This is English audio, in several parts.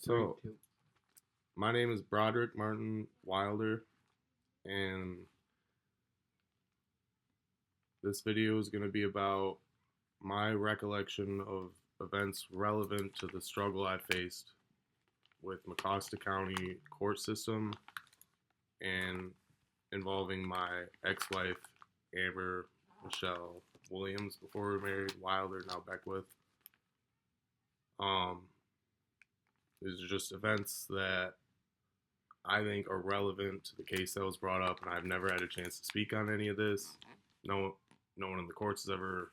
Three, So, two. my name is Broderick Martin Wilder, and this video is going to be about my recollection of events relevant to the struggle I faced with Mecosta County court system and involving my ex-wife, Amber Michelle Williams, before we were married, Wilder, now Beckwith. Um, these are just events that I think are relevant to the case that was brought up, and I've never had a chance to speak on any of this. No, no one in the courts has ever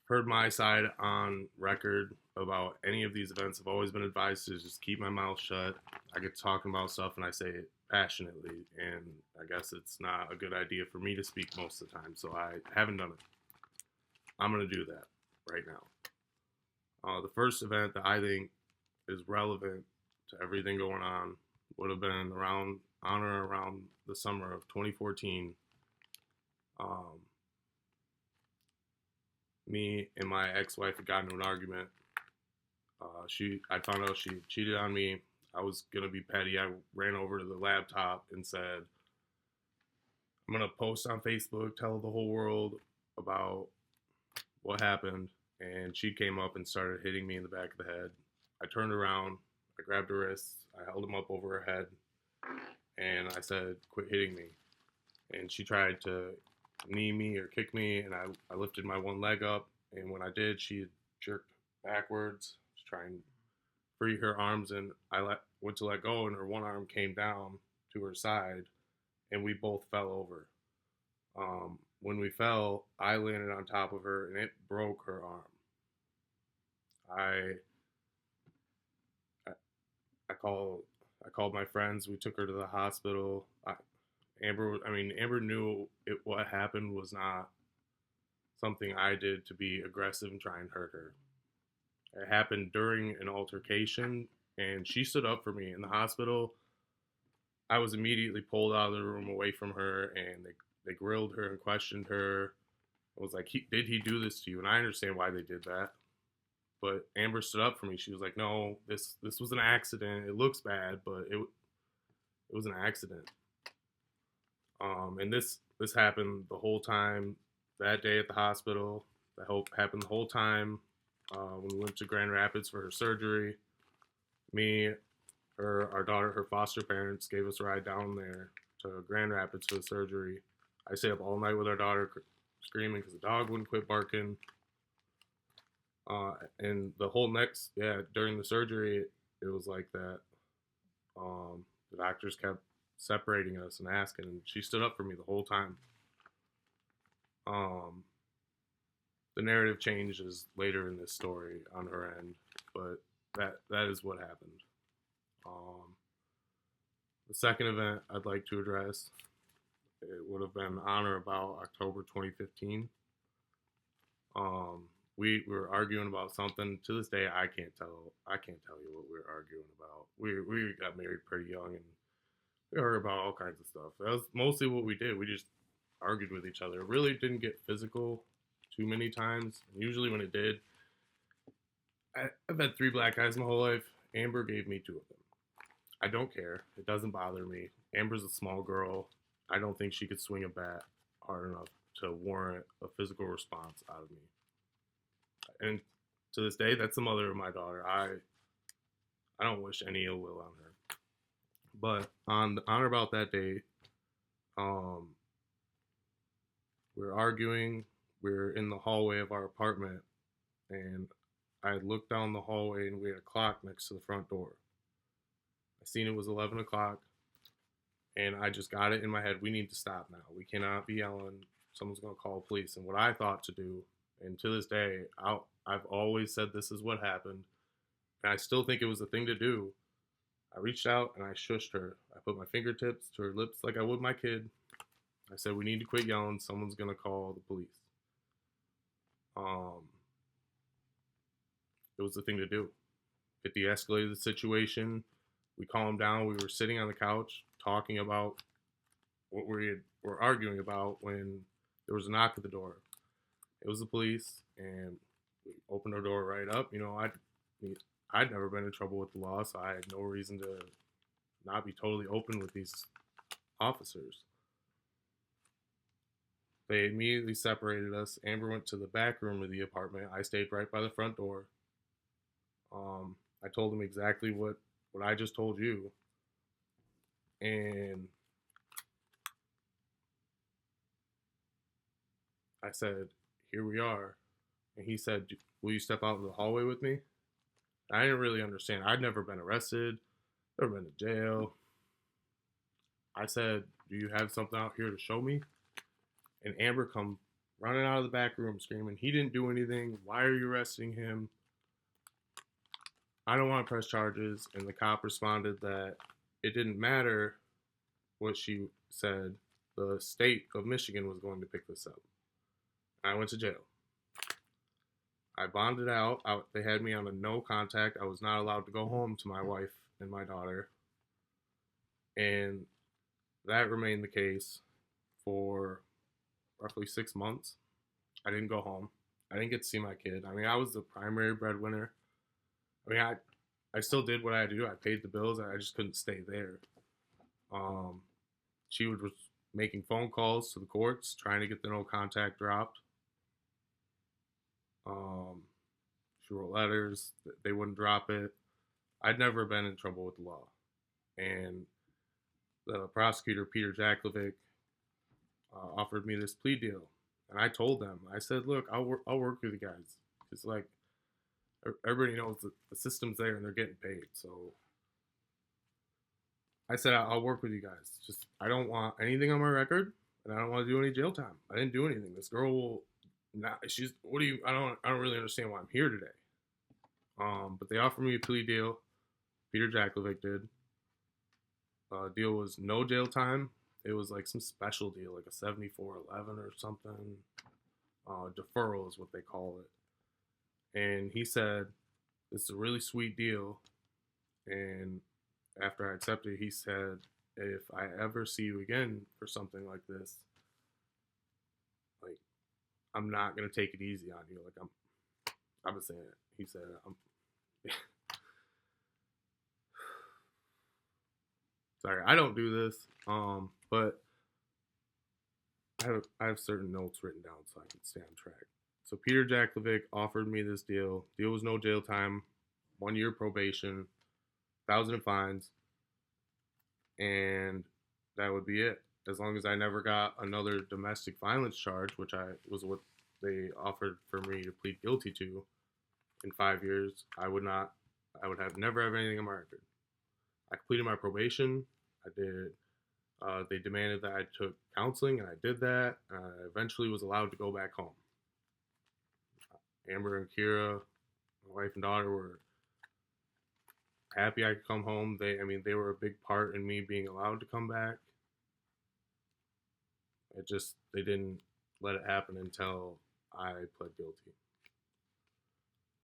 heard my side on record about any of these events. I've always been advised to just keep my mouth shut. I get talking about stuff and I say it passionately, and I guess it's not a good idea for me to speak most of the time, so I haven't done it. I'm going to do that right now. The first event that I think is relevant to everything going on would have been around on or around the summer of 2014. Me and my ex-wife had gotten into an argument. I found out she cheated on me. I was gonna be petty. I ran over to the laptop and said, "I'm gonna post on Facebook, tell the whole world about what happened." And she came up and started hitting me in the back of the head. I turned around, I grabbed her wrists, I held them up over her head, and I said, "Quit hitting me." And she tried to knee me or kick me, and I lifted my one leg up, and when I did, she jerked backwards to try and free her arms, and went to let go, and her one arm came down to her side, and we both fell over. When we fell, I landed on top of her, and it broke her arm. I I, I called my friends. We took her to the hospital. Amber knew what happened was not something I did to be aggressive and try and hurt her. It happened during an altercation, and she stood up for me in the hospital. I was immediately pulled out of the room away from her, and they grilled her and questioned her. It was like, did he do this to you? And I understand why they did that. But Amber stood up for me. She was like, no, this was an accident. It looks bad, but it was an accident. And this happened the whole time that day at the hospital. That happened the whole time when we went to Grand Rapids for her surgery. Me, our daughter, her foster parents gave us a ride down there to Grand Rapids for the surgery. I stayed up all night with our daughter screaming because the dog wouldn't quit barking. And the whole during the surgery, it was like that. The doctors kept separating us and asking, and she stood up for me the whole time. Um, the narrative changes later in this story on her end, but that is what happened. Um, the second event I'd like to address, it would have been on or about October 2015. We were arguing about something. To this day, I can't tell you what we were arguing about. We got married pretty young, and we heard about all kinds of stuff. That was mostly what we did. We just argued with each other. It really didn't get physical too many times. And usually when it did, I've had 3 black eyes my whole life. Amber gave me 2 of them. I don't care. It doesn't bother me. Amber's a small girl. I don't think she could swing a bat hard enough to warrant a physical response out of me. And to this day, that's the mother of my daughter. I don't wish any ill will on her. But on or about that day, um, we were arguing. We were in the hallway of our apartment, and I looked down the hallway, and we had a clock next to the front door. I seen it was 11 o'clock, and I just got it in my head. We need to stop now. We cannot be yelling. Someone's going to call police. And what I thought to do, and to this day, I've always said this is what happened, and I still think it was the thing to do. I reached out and I shushed her. I put my fingertips to her lips like I would my kid. I said, we need to quit yelling. Someone's going to call the police. Um, it was the thing to do. It de-escalated the situation. We calmed down. We were sitting on the couch talking about what we were arguing about when there was a knock at the door. It was the police, and we opened our door right up. I'd never been in trouble with the law, so I had no reason to not be totally open with these officers. They immediately separated us. Amber went to the back room of the apartment. I stayed right by the front door. I told him exactly what I just told you, and I said, "Here we are." And he said, "Will you step out in the hallway with me?" I didn't really understand. I'd never been arrested, never been to jail. I said, "Do you have something out here to show me?" And Amber come running out of the back room screaming, "He didn't do anything. Why are you arresting him? I don't want to press charges." And the cop responded that it didn't matter what she said. The state of Michigan was going to pick this up. I went to jail. I bonded out. They had me on a no contact. I was not allowed to go home to my wife and my daughter. And that remained the case for roughly 6 months. I didn't go home. I didn't get to see my kid. I mean, I was the primary breadwinner. I mean, I still did what I had to do. I paid the bills. I just couldn't stay there. She was making phone calls to the courts, trying to get the no contact dropped. She wrote letters. They wouldn't drop it. I'd never been in trouble with the law. And the prosecutor, Peter Jaklovic, offered me this plea deal. And I told them, I said, "Look, I'll work with you guys. It's like everybody knows that the system's there and they're getting paid. So I said, I'll work with you guys. Just I don't want anything on my record, and I don't want to do any jail time. I didn't do anything. This girl will not. She's what do you? I don't really understand why I'm here today." But they offered me a plea deal. Peter Jaklovic did. Deal was no jail time. It was like some special deal, like a 7411 or something. Deferral is what they call it. And he said, "It's a really sweet deal." And after I accepted, he said, "If I ever see you again for something like this, like I'm not gonna take it easy on you. Like I've been saying it." He said, "I'm sorry, I don't do this, but I have certain notes written down so I can stay on track." So Peter Jaklovic offered me this deal. Deal was no jail time, 1 year probation, 1,000 in fines, and that would be it. As long as I never got another domestic violence charge, which was what they offered for me to plead guilty to in 5 years, I would have never have anything on my record. I completed my probation. I did. They demanded that I took counseling, and I did that. I eventually was allowed to go back home. Amber and Kira, my wife and daughter, were happy I could come home. They were a big part in me being allowed to come back. They didn't let it happen until I pled guilty.